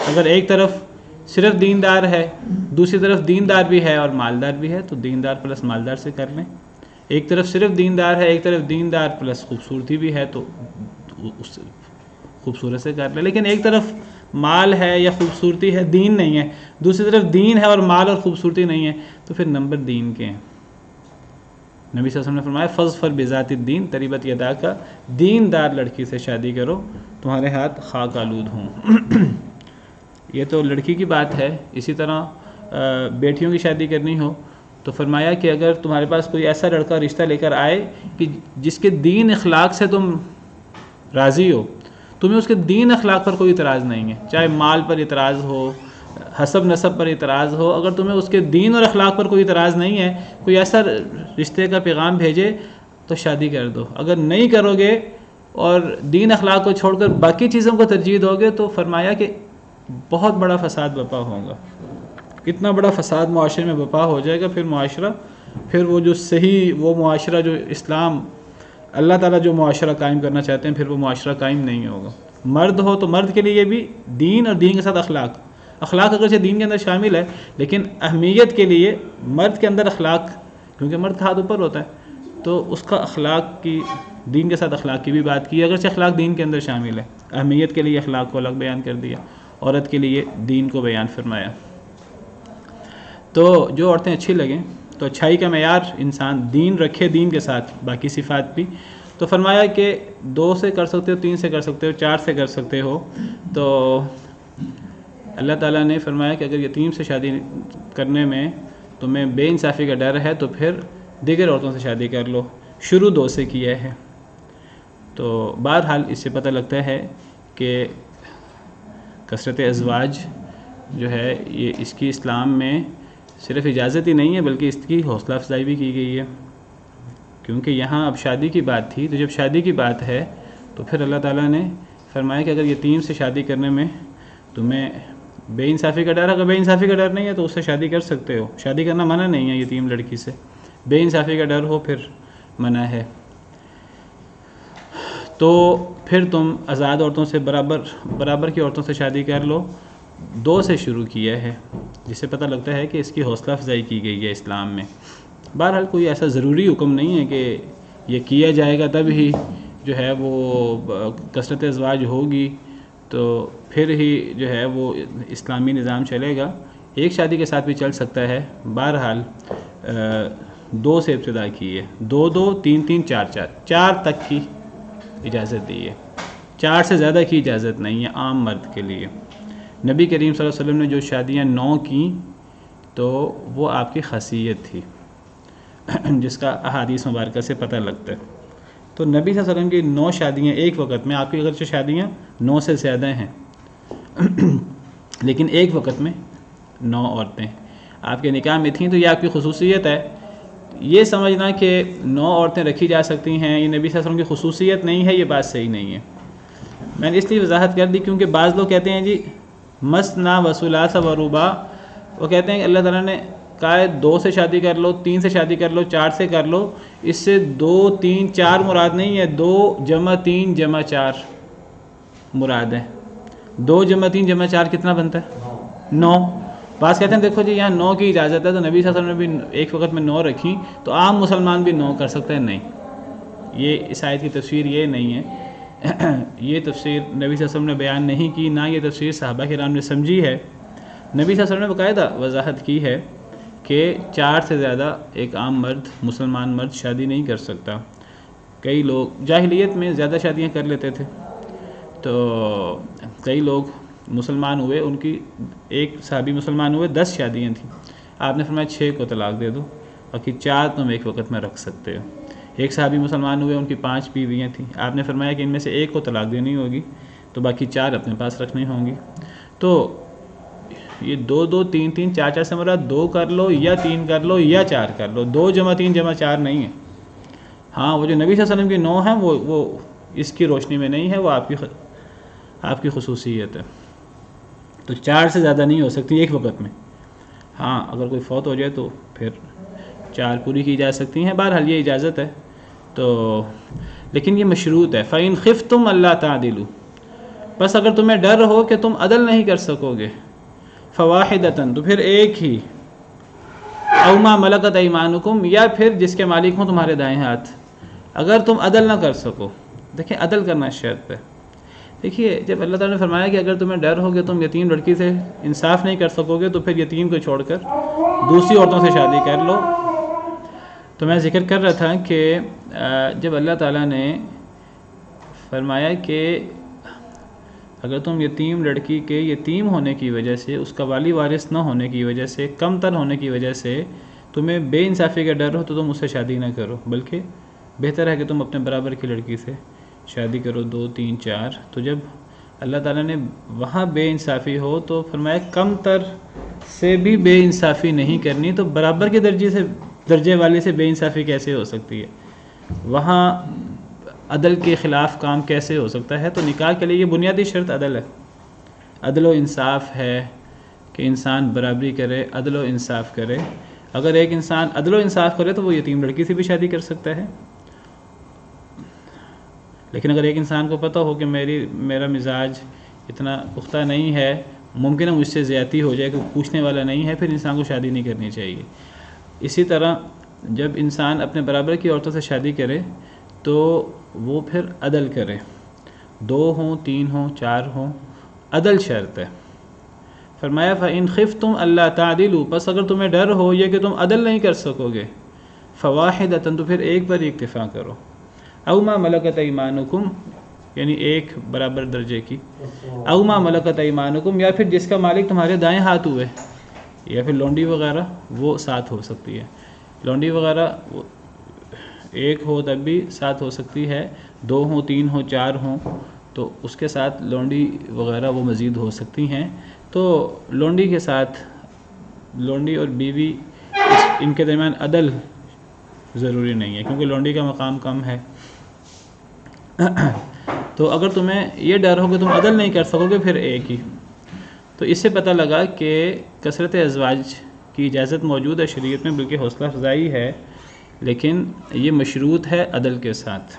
اگر ایک طرف صرف دیندار ہے، دوسری طرف دیندار بھی ہے اور مالدار بھی ہے، تو دیندار پلس مالدار سے کر لیں. ایک طرف صرف دیندار ہے، ایک طرف دیندار پلس خوبصورتی بھی ہے، تو اس خوبصورت سے کر لیں. لیکن ایک طرف مال ہے یا خوبصورتی ہے، دین نہیں ہے، دوسری طرف دین ہے اور مال اور خوبصورتی نہیں ہے، تو پھر نمبر دین کے ہیں. نبی صلی اللہ علیہ وسلم نے فرمایا فَاظْفَرْ بِذَاتِ الدِّین تَرِبَتْ یَدَاکَ، دیندار لڑکی سے شادی کرو تمہارے ہاتھ خاک آلود ہوں. یہ تو لڑکی کی بات ہے. اسی طرح بیٹیوں کی شادی کرنی ہو تو فرمایا کہ اگر تمہارے پاس کوئی ایسا لڑکا رشتہ لے کر آئے کہ جس کے دین اخلاق سے تم راضی ہو، تمہیں اس کے دین اخلاق پر کوئی اعتراض نہیں ہے، چاہے مال پر اعتراض ہو، حسب نسب پر اعتراض ہو، اگر تمہیں اس کے دین اور اخلاق پر کوئی اعتراض نہیں ہے، کوئی ایسا رشتے کا پیغام بھیجے تو شادی کر دو. اگر نہیں کرو گے اور دین اخلاق کو چھوڑ کر باقی چیزوں کو ترجیح دو گے تو فرمایا کہ بہت بڑا فساد برپا ہوگا. اتنا بڑا فساد معاشرے میں برپا ہو جائے گا، پھر وہ جو صحیح وہ معاشرہ جو اسلام اللہ تعالیٰ جو معاشرہ قائم کرنا چاہتے ہیں، پھر وہ معاشرہ قائم نہیں ہوگا. مرد ہو تو مرد کے لیے بھی دین، اور دین کے ساتھ اخلاق اگرچہ دین کے اندر شامل ہے، لیکن اہمیت کے لیے مرد کے اندر اخلاق، کیونکہ مرد کا ہاتھ اوپر ہوتا ہے تو اس کا اخلاق کی، دین کے ساتھ اخلاق کی بھی بات کی، اگرچہ اخلاق دین کے اندر شامل ہے. اہمیت کے لیے اخلاق کو الگ بیان کر دیا، عورت کے لیے دین کو بیان فرمایا. تو جو عورتیں اچھی لگیں، تو اچھائی کا معیار انسان دین رکھے، دین کے ساتھ باقی صفات بھی. تو فرمایا کہ 2 سے کر سکتے ہو، 3 سے کر سکتے ہو، 4 سے کر سکتے ہو. تو اللہ تعالیٰ نے فرمایا کہ اگر یتیم سے شادی کرنے میں تمہیں بے انصافی کا ڈر ہے تو پھر دیگر عورتوں سے شادی کر لو. شروع 2 سے کیا ہے. تو بہرحال اس سے پتہ لگتا ہے کہ کثرت ازواج جو ہے یہ اس کی اسلام میں صرف اجازت ہی نہیں ہے بلکہ اس کی حوصلہ افزائی بھی کی گئی ہے. کیونکہ یہاں اب شادی کی بات تھی، تو جب شادی کی بات ہے تو پھر اللہ تعالیٰ نے فرمایا کہ اگر یتیم سے شادی کرنے میں تمہیں بے انصافی کا ڈر، اگر بے انصافی کا ڈر نہیں ہے تو اس سے شادی کر سکتے ہو. شادی کرنا منع نہیں ہے یتیم لڑکی سے، بے انصافی کا ڈر ہو پھر منع ہے. تو پھر تم آزاد عورتوں سے برابر کی عورتوں سے شادی کر لو. 2 سے شروع کیا ہے، جس سے پتہ لگتا ہے کہ اس کی حوصلہ افزائی کی گئی ہے اسلام میں. بہرحال کوئی ایسا ضروری حکم نہیں ہے کہ یہ کیا جائے گا تب ہی جو ہے وہ کثرت ازواج ہوگی تو پھر ہی جو ہے وہ اسلامی نظام چلے گا. ایک شادی کے ساتھ بھی چل سکتا ہے. بہرحال 2 سے ابتدا کی ہے، 2 3 3 4 4 تک کی اجازت دی ہے. 4 سے زیادہ کی اجازت نہیں ہے عام مرد کے لیے. نبی کریم صلی اللہ علیہ وسلم نے جو شادیاں 9 کیں تو وہ آپ کی خاصیت تھی جس کا احادیث مبارکہ سے پتہ لگتا ہے. تو نبی صلی اللہ علیہ وسلم کی 9 شادیاں ایک وقت میں، آپ کی اگرچہ شادیاں 9 سے زیادہ ہیں لیکن ایک وقت میں 9 عورتیں آپ کے نکاح میں تھیں، تو یہ آپ کی خصوصیت ہے. یہ سمجھنا کہ 9 عورتیں رکھی جا سکتی ہیں یہ نبی صلی اللہ علیہ وسلم کی خصوصیت نہیں ہے، یہ بات صحیح نہیں ہے. میں نے اس لیے وضاحت کر دی کیونکہ بعض لوگ کہتے ہیں جی مثنا وثلاث ورباع، وہ کہتے ہیں کہ اللہ تعالیٰ نے کہا ہے 2 سے شادی کر لو، 3 سے شادی کر لو، 4 سے کر لو. اس سے 2 3 4 مراد نہیں ہے، 2 جمع 3 جمع 4 مراد ہے. 2 جمع 3 جمع 4 کتنا بنتا ہے؟ 9. بعض کہتے ہیں دیکھو جی یہاں 9 کی اجازت ہے تو نبی صلی اللہ علیہ وسلم نے بھی ایک وقت میں 9 رکھی تو عام مسلمان بھی 9 کر سکتے ہیں. نہیں، یہ اس آیت کی تفسیر یہ نہیں ہے. یہ تفسیر نبی صلی اللہ علیہ وسلم نے بیان نہیں کی، نہ یہ تفسیر صحابہ کرام نے سمجھی ہے. نبی صلی اللہ علیہ وسلم نے باقاعدہ وضاحت کی ہے کہ 4 سے زیادہ ایک عام مرد، مسلمان مرد شادی نہیں کر سکتا. کئی لوگ جاہلیت میں زیادہ شادیاں کر لیتے تھے، تو کئی لوگ مسلمان ہوئے، ان کی ایک صحابی مسلمان ہوئے 10 شادیاں تھیں. آپ نے فرمایا 6 کو طلاق دے دو، باقی 4 تم ایک وقت میں رکھ سکتے ہو. ایک صحابی مسلمان ہوئے، ان کی 5 بیویاں تھیں. آپ نے فرمایا کہ ان میں سے ایک کو طلاق دینی ہوگی تو باقی 4 اپنے پاس رکھنی ہوں گی. تو یہ 2 2 3 3 4 4 سے مراد 2 کر لو یا 3 کر لو یا 4 کر لو. 2 جمع 3 جمع 4 نہیں ہے. ہاں وہ جو نبی صلی اللہ علیہ وسلم کی 9 ہیں وہ اس کی روشنی میں نہیں ہے، وہ آپ کی خصوصیت ہے. تو 4 سے زیادہ نہیں ہو سکتی ایک وقت میں. ہاں اگر کوئی فوت ہو جائے تو پھر 4 پوری کی جا سکتی ہیں. بہرحال یہ اجازت ہے. تو لیکن یہ مشروط ہے. فَإِنْ خِفْتُمْ أَلَّا تَعْدِلُوا، بس اگر تمہیں ڈر ہو کہ تم عدل نہیں کر سکو گے، فواحدۃ تو پھر ایک ہی، او ما ملکت ایمانکم یا پھر جس کے مالک ہوں تمہارے دائیں ہاتھ، اگر تم عدل نہ کر سکو. دیکھیں عدل کرنا شرط ہے. دیکھیے جب اللہ تعالیٰ نے فرمایا کہ اگر تمہیں ڈر ہو کہ تم یتیم لڑکی سے انصاف نہیں کر سکو گے تو پھر یتیم کو چھوڑ کر دوسری عورتوں سے شادی کر لو. تو میں ذکر کر رہا تھا کہ جب اللہ تعالیٰ نے فرمایا کہ اگر تم یتیم لڑکی کے یتیم ہونے کی وجہ سے، اس کا والی وارث نہ ہونے کی وجہ سے، کم تر ہونے کی وجہ سے تمہیں بے انصافی کا ڈر ہو تو تم اس سے شادی نہ کرو، بلکہ بہتر ہے کہ تم اپنے برابر کی لڑکی سے شادی کرو، 2 3 4. تو جب اللہ تعالیٰ نے وہاں بے انصافی ہو تو فرمایا کم تر سے بھی بے انصافی نہیں کرنی، تو برابر کے درجے والے سے بے انصافی کیسے ہو سکتی ہے؟ وہاں عدل کے خلاف کام کیسے ہو سکتا ہے؟ تو نکاح کے لیے یہ بنیادی شرط عدل ہے، عدل و انصاف ہے کہ انسان برابری کرے، عدل و انصاف کرے. اگر ایک انسان عدل و انصاف کرے تو وہ یتیم لڑکی سے بھی شادی کر سکتا ہے. لیکن اگر ایک انسان کو پتہ ہو کہ میرا مزاج اتنا پختہ نہیں ہے، ممکن ہے مجھ سے زیادتی ہو جائے، کہ پوچھنے والا نہیں ہے، پھر انسان کو شادی نہیں کرنی چاہیے. اسی طرح جب انسان اپنے برابر کی عورتوں سے شادی کرے تو وہ پھر عدل کرے، 2 ہوں 3 ہوں 4 ہوں، عدل شرط ہے. فرمایا فَإِنْ خِفْتُمْ أَلَّا تَعْدِلُوا پس اگر تمہیں ڈر ہو یہ کہ تم عدل نہیں کر سکو گے، فَوَاحِدَةً تو پھر ایک پر اکتفا کرو، او ما ملکت ایمانکم یعنی ایک برابر درجے کی، او ما ملکت ایمانکم یا پھر جس کا مالک تمہارے دائیں ہاتھ ہوئے، یا پھر لونڈی وغیرہ وہ ساتھ ہو سکتی ہے. لونڈی وغیرہ ایک ہو تب بھی ساتھ ہو سکتی ہے، 2 ہوں 3 ہوں 4 ہوں تو اس کے ساتھ لونڈی وغیرہ وہ مزید ہو سکتی ہیں. تو لونڈی کے ساتھ لونڈی اور بیوی ان کے درمیان عدل ضروری نہیں ہے، کیونکہ لونڈی کا مقام کم ہے. تو اگر تمہیں یہ ڈر ہو کہ تم عدل نہیں کر سکو گے پھر ایک ہی. تو اس سے پتہ لگا کہ کثرت ازواج کی اجازت موجود ہے شریعت میں، بلکہ حوصلہ افزائی ہے، لیکن یہ مشروط ہے عدل کے ساتھ.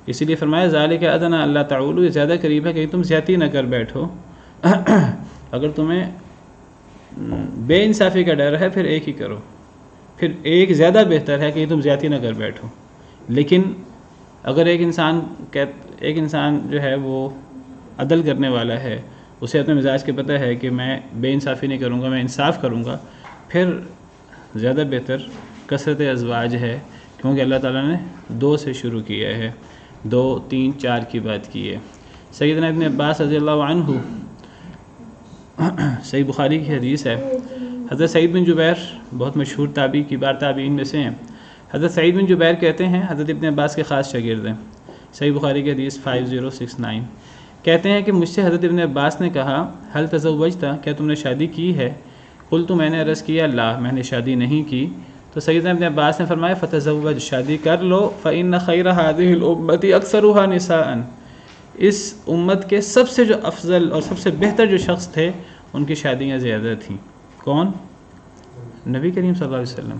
اسی لیے فرمایا ذالک ادنی اللہ تعولوا، یہ زیادہ قریب ہے کہ تم زیادتی نہ کر بیٹھو. اگر تمہیں بے انصافی کا ڈر ہے پھر ایک ہی کرو، پھر ایک زیادہ بہتر ہے کہ تم زیادتی نہ کر بیٹھو. لیکن اگر ایک انسان جو ہے وہ عدل کرنے والا ہے، اسے اپنے مزاج کے پتہ ہے کہ میں بے انصافی نہیں کروں گا، میں انصاف کروں گا، پھر زیادہ بہتر کثرت ازواج ہے، کیونکہ اللہ تعالیٰ نے 2 سے شروع کیا ہے، 2 3 4 کی بات کی ہے. سیدنا ابن عباس رضی اللہ عنہ، صحیح بخاری کی حدیث ہے، حضرت سعید بن جبیر بہت مشہور تابعی کبار تابعین میں سے ہیں. حضرت سعید بن جبیر کہتے ہیں حضرت ابن عباس کے خاص شاگرد ہیں، صحیح بخاری کی حدیث 5069. کہتے ہیں کہ مجھ سے حضرت ابن عباس نے کہا حل تزوجت، کیا تم نے شادی کی ہے؟ قلت میں نے عرض کیا لا، میں نے شادی نہیں کی. تو سیدنا ابن عباس نے فرمایا فتزوج، شادی کر لو، فإن خیر هذه الامة اکثرها نساء، اس امت کے سب سے جو افضل اور سب سے بہتر جو شخص تھے ان کی شادیاں زیادہ تھیں. کون؟ نبی کریم صلی اللہ علیہ وسلم.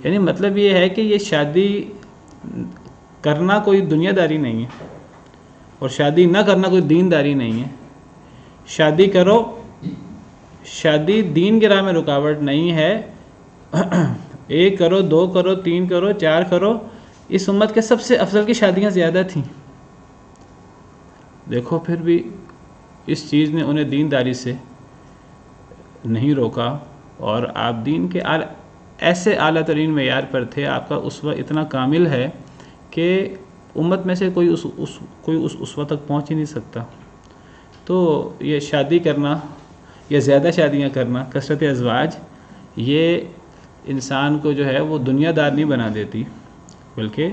یعنی مطلب یہ ہے کہ یہ شادی کرنا کوئی دنیا داری نہیں ہے، اور شادی نہ کرنا کوئی دینداری نہیں ہے. شادی کرو، شادی دین کی راہ میں رکاوٹ نہیں ہے. 1 کرو 2 کرو 3 کرو 4 کرو، اس امت کے سب سے افضل کی شادیاں زیادہ تھیں. دیکھو پھر بھی اس چیز نے انہیں دینداری سے نہیں روکا، اور آپ دین کے ایسے اعلیٰ ترین معیار پر تھے، آپ کا اسوہ اتنا کامل ہے کہ امت میں سے کوئی اس اسوہ تک پہنچ ہی نہیں سکتا. تو یہ شادی کرنا یا زیادہ شادیاں کرنا، کثرت ازواج، یہ انسان کو جو ہے وہ دنیا دار نہیں بنا دیتی، بلکہ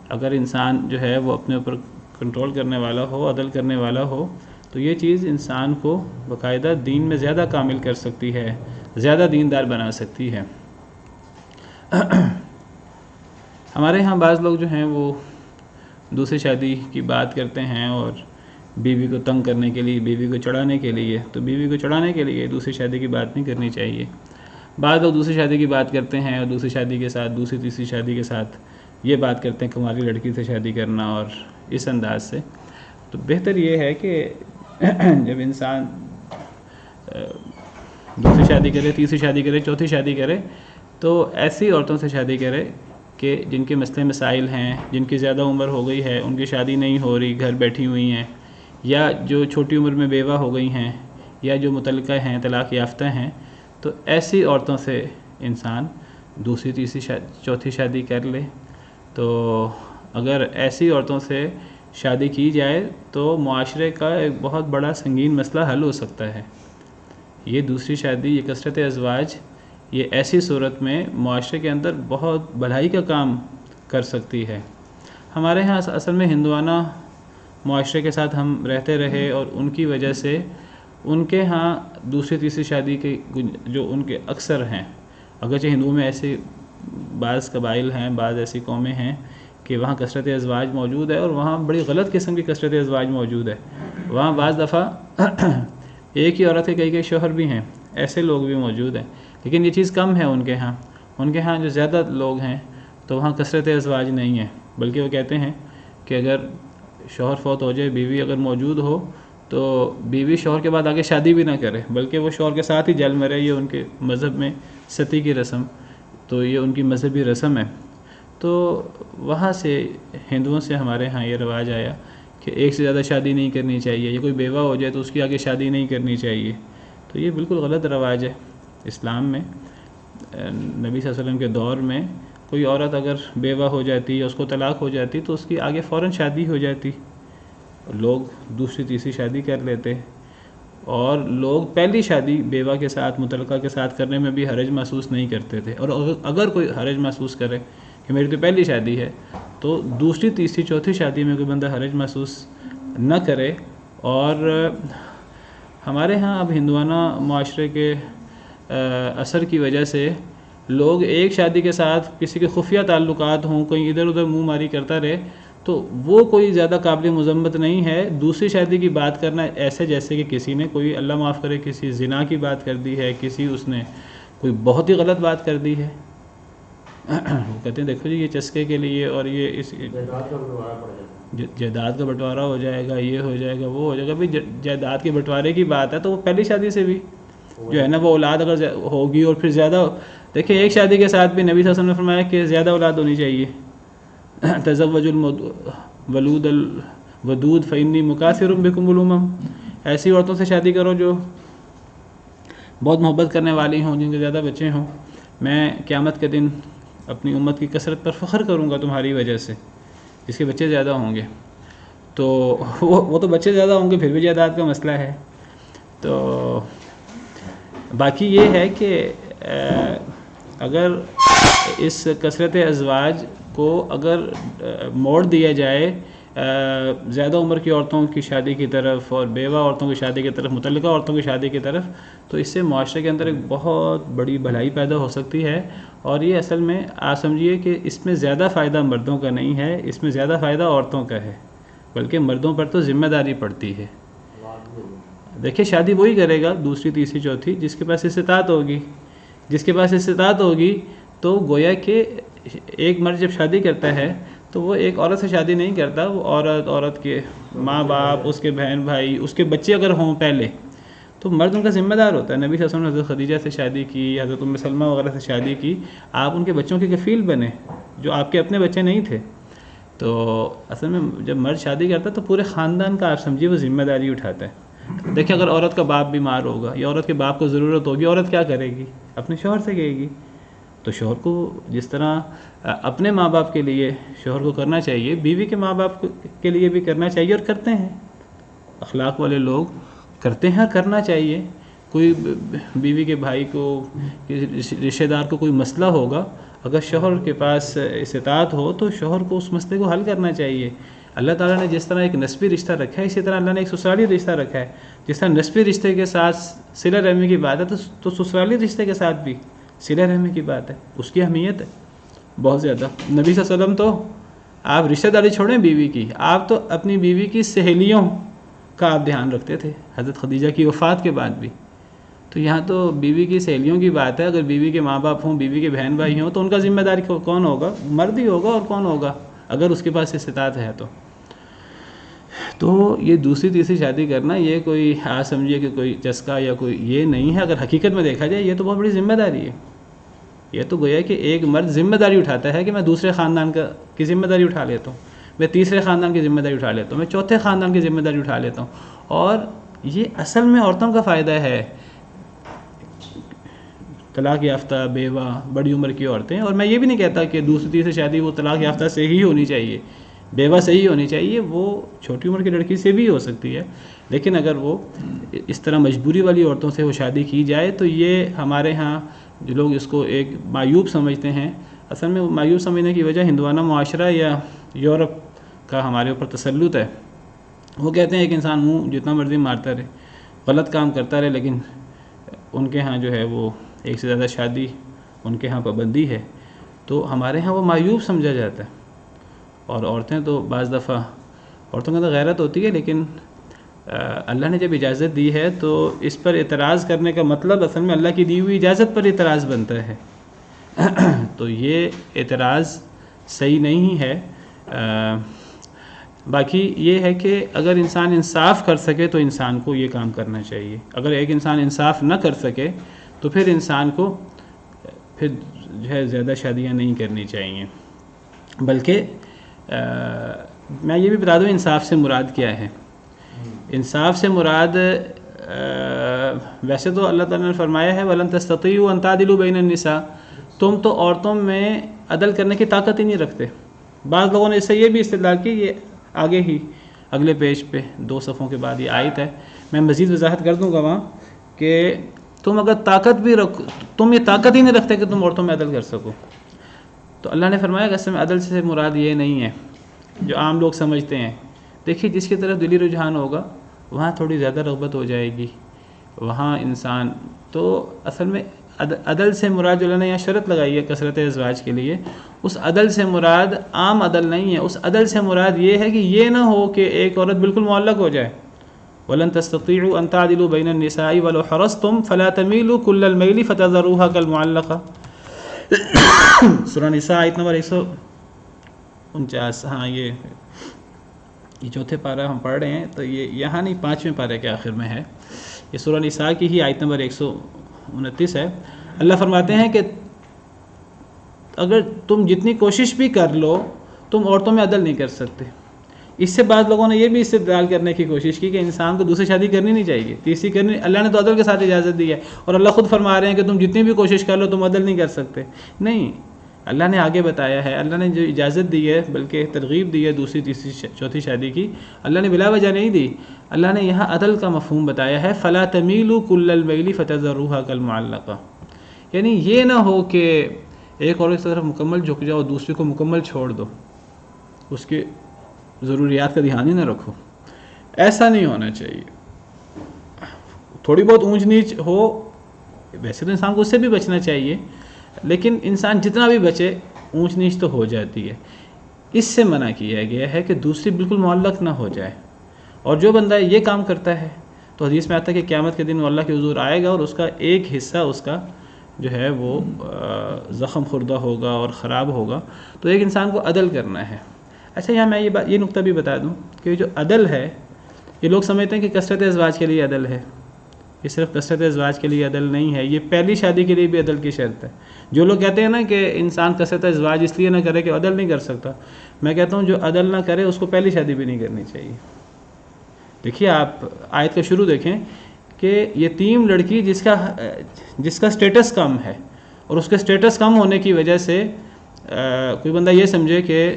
اگر انسان جو ہے وہ اپنے اوپر کنٹرول کرنے والا ہو، عدل کرنے والا ہو، تو یہ چیز انسان کو باقاعدہ دین میں زیادہ کامل کر سکتی ہے، زیادہ دیندار بنا سکتی ہے. ہمارے ہاں بعض لوگ جو ہیں وہ دوسری شادی کی بات کرتے ہیں، اور بیوی کو تنگ کرنے کے لیے، بیوی کو چڑھانے کے لیے، تو بیوی کو چڑھانے کے لیے دوسری شادی کی بات نہیں کرنی چاہیے. بعض لوگ دوسری شادی کی بات کرتے ہیں اور دوسری شادی کے ساتھ، دوسری تیسری شادی کے ساتھ یہ بات کرتے ہیں کہ ہماری لڑکی سے شادی کرنا، اور اس انداز سے. تو بہتر یہ ہے کہ جب انسان دوسری شادی کرے، تیسری شادی کرے، چوتھی شادی کرے، تو ایسی عورتوں سے شادی کرے کہ جن کے مسئلے مسائل ہیں، جن کی زیادہ عمر ہو گئی ہے، ان کی شادی نہیں ہو رہی، گھر بیٹھی ہوئی ہیں، یا جو چھوٹی عمر میں بیوہ ہو گئی ہیں، یا جو مطلقہ ہیں، طلاق یافتہ ہیں. تو ایسی عورتوں سے انسان دوسری تیسری چوتھی شادی کر لے. تو اگر ایسی عورتوں سے شادی کی جائے تو معاشرے کا ایک بہت بڑا سنگین مسئلہ حل ہو سکتا ہے. یہ دوسری شادی، یہ کثرت ازواج، یہ ایسی صورت میں معاشرے کے اندر بہت بھلائی کا کام کر سکتی ہے. ہمارے ہاں اصل میں ہندوانہ معاشرے کے ساتھ ہم رہتے رہے، اور ان کی وجہ سے ان کے ہاں دوسری تیسری شادی کے جو ان کے اکثر ہیں، اگرچہ ہندوؤں میں ایسے بعض قبائل ہیں، بعض ایسی قومیں ہیں کہ وہاں کثرت ازواج موجود ہے، اور وہاں بڑی غلط قسم کی کثرت ازواج موجود ہے. وہاں بعض دفعہ ایک ہی عورت کے کئی شوہر بھی ہیں، ایسے لوگ بھی موجود ہیں. لیکن یہ چیز کم ہے ان کے ہاں جو زیادہ لوگ ہیں تو وہاں کثرت ازواج نہیں ہے، بلکہ وہ کہتے ہیں کہ اگر شوہر فوت ہو جائے، بیوی اگر موجود ہو تو بیوی شوہر کے بعد آگے شادی بھی نہ کرے، بلکہ وہ شوہر کے ساتھ ہی جل مرے. یہ ان کے مذہب میں ستی کی رسم، تو یہ ان کی مذہبی رسم ہے. تو وہاں سے ہندوؤں سے ہمارے ہاں یہ رواج آیا کہ ایک سے زیادہ شادی نہیں کرنی چاہیے، یا کوئی بیوہ ہو جائے تو اس کی آگے شادی نہیں کرنی چاہیے. تو یہ بالکل غلط رواج ہے. اسلام میں نبی صلی اللہ علیہ وسلم کے دور میں کوئی عورت اگر بیوہ ہو جاتی یا اس کو طلاق ہو جاتی تو اس کی آگے فوراً شادی ہو جاتی. لوگ دوسری تیسری شادی کر لیتے، اور لوگ پہلی شادی بیوہ کے ساتھ، مطلقہ کے ساتھ کرنے میں بھی حرج محسوس نہیں کرتے تھے. اور اگر کوئی حرج محسوس کرے کہ میری تو پہلی شادی ہے، تو دوسری تیسری چوتھی شادی میں کوئی بندہ حرج محسوس نہ کرے. اور ہمارے ہاں اب ہندوانہ معاشرے کے اثر کی وجہ سے لوگ ایک شادی کے ساتھ کسی کے خفیہ تعلقات ہوں، کوئی ادھر ادھر منہ ماری کرتا رہے، تو وہ کوئی زیادہ قابل مذمت نہیں ہے. دوسری شادی کی بات کرنا ایسے جیسے کہ کسی نے کوئی اللہ معاف کرے کسی زنا کی بات کر دی ہے، کسی اس نے کوئی بہت ہی غلط بات کر دی ہے. وہ کہتے ہیں دیکھو جی یہ چسکے کے لیے، اور یہ اس جائیداد کا بٹوارا ہو جائے گا، یہ ہو جائے گا، وہ ہو جائے گا. بھائی جائیداد کے بٹوارے کی بات ہے تو وہ پہلی شادی سے بھی جو ہے نا، وہ اولاد اگر ہوگی اور پھر زیادہ، دیکھیں ایک شادی کے ساتھ بھی نبی صلی اللہ علیہ وسلم نے فرمایا کہ زیادہ اولاد ہونی چاہیے. تزوج الولود الودود فإنی مکاثر بکم الامم. ایسی عورتوں سے شادی کرو جو بہت محبت کرنے والی ہوں، جن کے زیادہ بچے ہوں. میں قیامت کے دن اپنی امت کی کثرت پر فخر کروں گا تمہاری وجہ سے، جس کے بچے زیادہ ہوں گے. تو وہ تو بچے زیادہ ہوں گے، پھر بھی جائیداد کا مسئلہ ہے. تو باقی یہ ہے کہ اگر اس کثرت ازواج کو اگر موڑ دیا جائے زیادہ عمر کی عورتوں کی شادی کی طرف، اور بیوہ عورتوں کی شادی کی طرف، مطلقہ عورتوں کی شادی کی طرف، تو اس سے معاشرے کے اندر ایک بہت بڑی بھلائی پیدا ہو سکتی ہے. اور یہ اصل میں آپ سمجھیے کہ اس میں زیادہ فائدہ مردوں کا نہیں ہے، اس میں زیادہ فائدہ عورتوں کا ہے، بلکہ مردوں پر تو ذمہ داری پڑتی ہے. دیکھیں شادی وہی کرے گا دوسری تیسری چوتھی جس کے پاس استطاعت ہوگی. جس کے پاس استطاعت ہوگی تو گویا کہ ایک مرد جب شادی کرتا ہے تو وہ ایک عورت سے شادی نہیں کرتا، وہ عورت کے ماں باپ، اس کے بہن بھائی، اس کے بچے اگر ہوں پہلے، تو مرد ان کا ذمہ دار ہوتا ہے. نبی صلی اللہ علیہ وسلم نے حضرت خدیجہ سے شادی کی، حضرت ام سلمہ وغیرہ سے شادی کی، آپ ان کے بچوں کے کفیل بنے جو آپ کے اپنے بچے نہیں تھے. تو اصل میں جب مرد شادی کرتا ہے تو پورے خاندان کا آپ سمجھیے وہ ذمہ داری اٹھاتا ہے. دیکھیں اگر عورت کا باپ بیمار ہوگا یا عورت کے باپ کو ضرورت ہوگی، عورت کیا کرے گی؟ اپنے شوہر سے کہے گی. تو شوہر کو جس طرح اپنے ماں باپ کے لیے شوہر کو کرنا چاہیے، بیوی کے ماں باپ کے لیے بھی کرنا چاہیے، اور کرتے ہیں. اخلاق والے لوگ کرتے ہیں اور کرنا چاہیے. کوئی بیوی کے بھائی کو، رشتہ دار کو کوئی مسئلہ ہوگا، اگر شوہر کے پاس استطاعت ہو تو شوہر کو اس مسئلے کو حل کرنا چاہیے. اللہ تعالیٰ نے جس طرح ایک نسبی رشتہ رکھا ہے، اسی طرح اللہ نے ایک سسرالی رشتہ رکھا ہے. جس طرح نسبی رشتے کے ساتھ صلہ رحمی کی بات ہے تو سسرالی رشتے کے ساتھ بھی صلہ رحمی کی بات ہے. اس کی اہمیت ہے بہت زیادہ. نبی صلی اللہ علیہ وسلم تو آپ رشتہ داری چھوڑیں بیوی کی، آپ تو اپنی بیوی کی سہیلیوں کا آپ دھیان رکھتے تھے حضرت خدیجہ کی وفات کے بعد بھی. تو یہاں تو بیوی کی سہیلیوں کی بات ہے. اگر بیوی کے ماں باپ ہوں، بیوی کے بہن بھائی ہوں، تو ان کا ذمہ داری کون ہوگا؟ مرد ہی ہوگا. اور کون ہوگا اگر اس کے پاس استطاعت ہے تو. تو یہ دوسری تیسری شادی کرنا یہ کوئی آپ سمجھیے کہ کوئی چسکا یا کوئی یہ نہیں ہے. اگر حقیقت میں دیکھا جائے یہ تو بہت بڑی ذمہ داری ہے. یہ تو گویا کہ ایک مرد ذمہ داری اٹھاتا ہے کہ میں دوسرے خاندان کی ذمہ داری اٹھا لیتا ہوں, میں تیسرے خاندان کی ذمہ داری اٹھا لیتا ہوں, میں چوتھے خاندان کی ذمہ داری اٹھا لیتا ہوں. اور یہ اصل میں عورتوں کا فائدہ ہے. طلاق یافتہ, بیوہ, بڑی عمر کی عورتیں, اور میں یہ بھی نہیں کہتا کہ دوسری تیسری شادی وہ طلاق یافتہ سے ہی ہونی چاہیے, بیوہ سے ہی ہونی چاہیے, وہ چھوٹی عمر کی لڑکی سے بھی ہو سکتی ہے. لیکن اگر وہ اس طرح مجبوری والی عورتوں سے وہ شادی کی جائے تو یہ ہمارے ہاں جو لوگ اس کو ایک معیوب سمجھتے ہیں, اصل میں معیوب سمجھنے کی وجہ ہندوانہ معاشرہ یا یورپ کا ہمارے اوپر تسلط ہے. وہ کہتے ہیں ایک انسان منہ جتنا مرضی مارتا رہے, غلط کام کرتا رہے, لیکن ان کے ہاں جو ہے وہ ایک سے زیادہ شادی ان کے ہاں پابندی ہے. تو ہمارے ہاں وہ معیوب سمجھا جاتا ہے. اور عورتیں تو بعض دفعہ عورتوں کا تو غیرت ہوتی ہے, لیکن اللہ نے جب اجازت دی ہے تو اس پر اعتراض کرنے کا مطلب اصل میں اللہ کی دی ہوئی اجازت پر اعتراض بنتا ہے. تو یہ اعتراض صحیح نہیں ہے. باقی یہ ہے کہ اگر انسان انصاف کر سکے تو انسان کو یہ کام کرنا چاہیے. اگر ایک انسان انصاف نہ کر سکے تو پھر انسان کو پھر جو ہے زیادہ شادیاں نہیں کرنی چاہیے. بلکہ میں یہ بھی بتا دوں انصاف سے مراد کیا ہے. انصاف سے مراد ویسے تو اللہ تعالیٰ نے فرمایا ہے وَلَن تَسْتَطِيعُوا أَن تَعْدِلُوا بَيْنَ النِّسَاءِ, تم تو عورتوں میں عدل کرنے کی طاقت ہی نہیں رکھتے. بعض لوگوں نے اس سے یہ بھی استدلال کی, یہ آگے ہی اگلے پیج پہ 2 صفحوں کے بعد یہ آیت ہے, میں مزید وضاحت کر دوں گا وہاں, کہ تم اگر طاقت بھی رکھو, تم یہ طاقت ہی نہیں رکھتے کہ تم عورتوں میں عدل کر سکو. تو اللہ نے فرمایا کہ اصل میں عدل سے مراد یہ نہیں ہے جو عام لوگ سمجھتے ہیں. دیکھیے جس کی طرف دلی رجحان ہوگا وہاں تھوڑی زیادہ رغبت ہو جائے گی, وہاں انسان تو اصل میں عدل سے مراد جو اللہ نے یہاں شرط لگائی ہے کثرت ازواج کے لیے, اس عدل سے مراد عام عدل نہیں ہے. اس عدل سے مراد یہ ہے کہ یہ نہ ہو کہ ایک عورت بالکل معلق ہو جائے. وَلَن تَسْتَطِيعُوا أَن تَعْدِلُوا بَيْنَ النِّسَاءِ وَلَوْ حَرَصْتُمْ فَلَا تَمِيلُوا كُلَّ الْمَيْلِ فَتَذَرُوهَا كَالْمُعَلَّقَةِ. سورہ نساء آیت نمبر 149. ہاں یہ چوتھے پارہ ہم پڑھ رہے ہیں, تو یہ یہاں نہیں 5ویں پارے کے آخر میں ہے. یہ سورہ نساء کی ہی آیت نمبر 129 ہے. اللہ فرماتے ہیں کہ اگر تم جتنی کوشش بھی کر لو تم عورتوں میں عدل نہیں کر سکتے. اس سے بعض لوگوں نے یہ بھی استدلال کرنے کی کوشش کی کہ انسان کو دوسری شادی کرنی نہیں چاہیے, تیسری کرنی. اللہ نے تو عدل کے ساتھ اجازت دی ہے, اور اللہ خود فرما رہے ہیں کہ تم جتنی بھی کوشش کر لو تم عدل نہیں کر سکتے. نہیں, اللہ نے آگے بتایا ہے, اللہ نے جو اجازت دی ہے بلکہ ترغیب دی ہے دوسری تیسری چوتھی شادی کی, اللہ نے بلا وجہ نہیں دی. اللہ نے یہاں عدل کا مفہوم بتایا ہے, فَلَا تَمِيلُوا كُلَّ الْمَيْلِ فَتَذَرُوهَا كَالْمُعَلَّقَةِ. یعنی یہ نہ ہو کہ ایک اور اس طرف مکمل جھک جاؤ, دوسری کو مکمل چھوڑ دو, اس کے ضروریات کا دھیان ہی نہ رکھو. ایسا نہیں ہونا چاہیے. تھوڑی بہت اونچ نیچ ہو, ویسے تو انسان کو اس سے بھی بچنا چاہیے, لیکن انسان جتنا بھی بچے اونچ نیچ تو ہو جاتی ہے. اس سے منع کیا گیا ہے کہ دوسری بالکل معلق نہ ہو جائے. اور جو بندہ یہ کام کرتا ہے تو حدیث میں آتا ہے کہ قیامت کے دن وہ اللہ کے حضور آئے گا اور اس کا ایک حصہ اس کا جو ہے وہ زخم خوردہ ہوگا اور خراب ہوگا. تو ایک انسان کو عدل کرنا ہے. اچھا یہاں میں یہ نقطہ بھی بتا دوں کہ جو عدل ہے یہ لوگ سمجھتے ہیں کہ کثرت ازواج کے لیے عدل ہے. یہ صرف کثرت ازواج کے لیے عدل نہیں ہے, یہ پہلی شادی کے لیے بھی عدل کی شرط ہے. جو لوگ کہتے ہیں نا کہ انسان کثرت ازواج اس لیے نہ کرے کہ عدل نہیں کر سکتا, میں کہتا ہوں جو عدل نہ کرے اس کو پہلی شادی بھی نہیں کرنی چاہیے. دیکھیے آپ آیت کا شروع دیکھیں کہ یتیم لڑکی جس کا سٹیٹس کم ہے, اور اس کے سٹیٹس کم ہونے کی وجہ سے کوئی بندہ یہ سمجھے کہ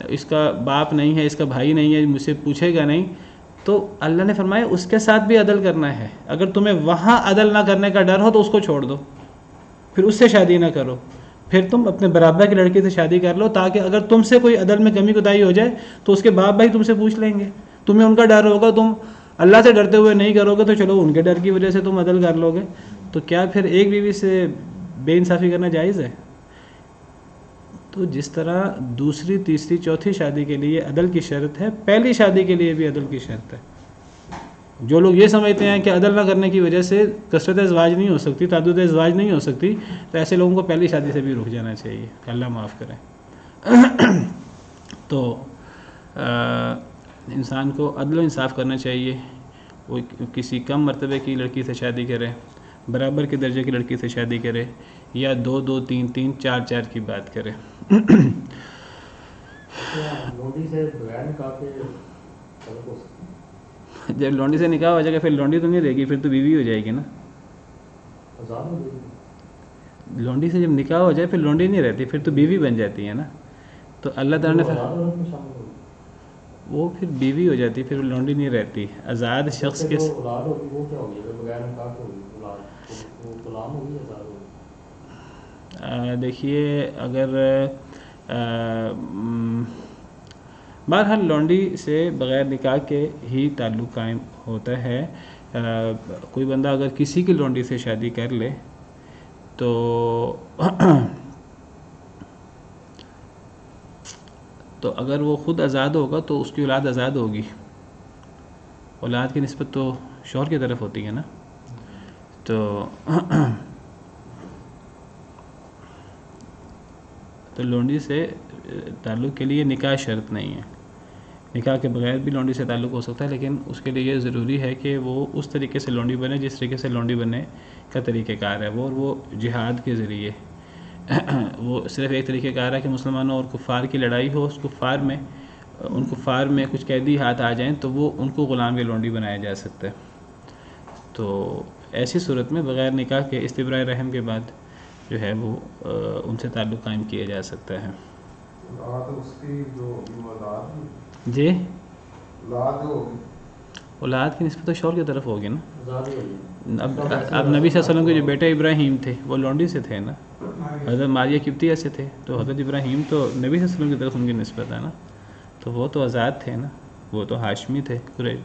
اس کا باپ نہیں ہے, اس کا بھائی نہیں ہے, مجھ سے پوچھے گا نہیں, تو اللہ نے فرمایا اس کے ساتھ بھی عدل کرنا ہے. اگر تمہیں وہاں عدل نہ کرنے کا ڈر ہو تو اس کو چھوڑ دو, پھر اس سے شادی نہ کرو, پھر تم اپنے برابر کی لڑکی سے شادی کر لو, تاکہ اگر تم سے کوئی عدل میں کمی کوتاہی ہو جائے تو اس کے باپ بھائی تم سے پوچھ لیں گے. تمہیں ان کا ڈر ہوگا, تم اللہ سے ڈرتے ہوئے نہیں کرو گے تو چلو ان کے ڈر کی وجہ سے تم عدل کر لو گے. تو کیا پھر ایک بیوی سے بے انصافی کرنا جائز ہے؟ تو جس طرح دوسری تیسری چوتھی شادی کے لیے عدل کی شرط ہے, پہلی شادی کے لیے بھی عدل کی شرط ہے. جو لوگ یہ سمجھتے ہیں کہ عدل نہ کرنے کی وجہ سے کثرت ازواج نہیں ہو سکتی, تعدد ازواج نہیں ہو سکتی, تو ایسے لوگوں کو پہلی شادی سے بھی رک جانا چاہیے. اللہ معاف کرے. تو انسان کو عدل و انصاف کرنا چاہیے. وہ کسی کم مرتبے کی لڑکی سے شادی کرے، برابر کے درجے کی لڑکی سے شادی کرے، یا 2 2 3 3 4 4 کی بات کرے. جب لونڈی سے نکاح ہو جائے گا پھر لونڈی تو نہیں رہے گی، پھر تو بیوی ہو جائے گی نا. لونڈی سے جب نکاح ہو جائے پھر لونڈی نہیں رہتی، پھر تو بیوی بن جاتی ہے نا. تو اللہ تعالیٰ نے وہ پھر بیوی ہو جاتی، پھر لونڈی نہیں رہتی. آزاد شخص کے دیکھیے اگر بہرحال لونڈی سے بغیر نکاح کے ہی تعلق قائم ہوتا ہے. کوئی بندہ اگر کسی کی لونڈی سے شادی کر لے تو اگر وہ خود آزاد ہوگا تو اس کی اولاد آزاد ہوگی. اولاد کی نسبت تو شوہر کی طرف ہوتی ہے نا. تو لونڈی سے تعلق کے لیے نکاح شرط نہیں ہے. نکاح کے بغیر بھی لونڈی سے تعلق ہو سکتا ہے، لیکن اس کے لیے یہ ضروری ہے کہ وہ اس طریقے سے لونڈی بنے جس طریقے سے لونڈی بننے کا طریقہ کار ہے. وہ جہاد کے ذریعے وہ صرف ایک طریقہ کار ہے کہ مسلمانوں اور کفار کی لڑائی ہو، اس ان کفار میں کچھ قیدی ہاتھ آ جائیں تو وہ ان کو غلام یا لونڈی بنایا جا سکتا ہے. تو ایسی صورت میں بغیر نکاح کے استبراء رحم کے بعد جو ہے وہ ان سے تعلق قائم کیا جا سکتا ہے. جی اولاد کی نسبت تو شوہر کی طرف ہوگی نا. اب نبی صلی اللہ علیہ وسلم کے جو بیٹے ابراہیم تھے وہ لونڈی سے تھے نا، حضرت ماریہ قبطیہ سے تھے. تو حضرت ابراہیم تو نبی صلی اللہ علیہ وسلم کی طرف ان کی نسبت ہے نا، تو وہ تو آزاد تھے نا، وہ تو ہاشمی تھے قریش.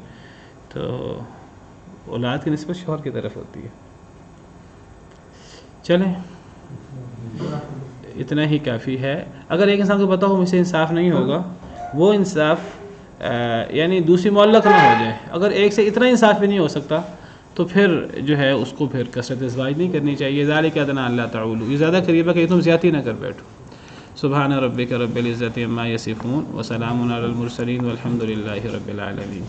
تو اولاد کی نسبت شوہر کی طرف ہوتی ہے. چلیں اتنا ہی کافی ہے. اگر ایک انسان کو پتہ ہو مجھ سے انصاف نہیں ہوگا، وہ انصاف یعنی دوسری معلق نہ ہو جائے. اگر ایک سے اتنا انصاف بھی نہیں ہو سکتا تو پھر جو ہے اس کو پھر کثرت ازواج نہیں کرنی چاہیے. ذالک ادنیٰ اللہ تعولوا، یہ زیادہ قریب ہے کہ تم زیادتی نہ کر بیٹھو. سبحان ربک رب العزۃ عما یصفون وسلام علی المرسلین والحمد للہ رب العالمین.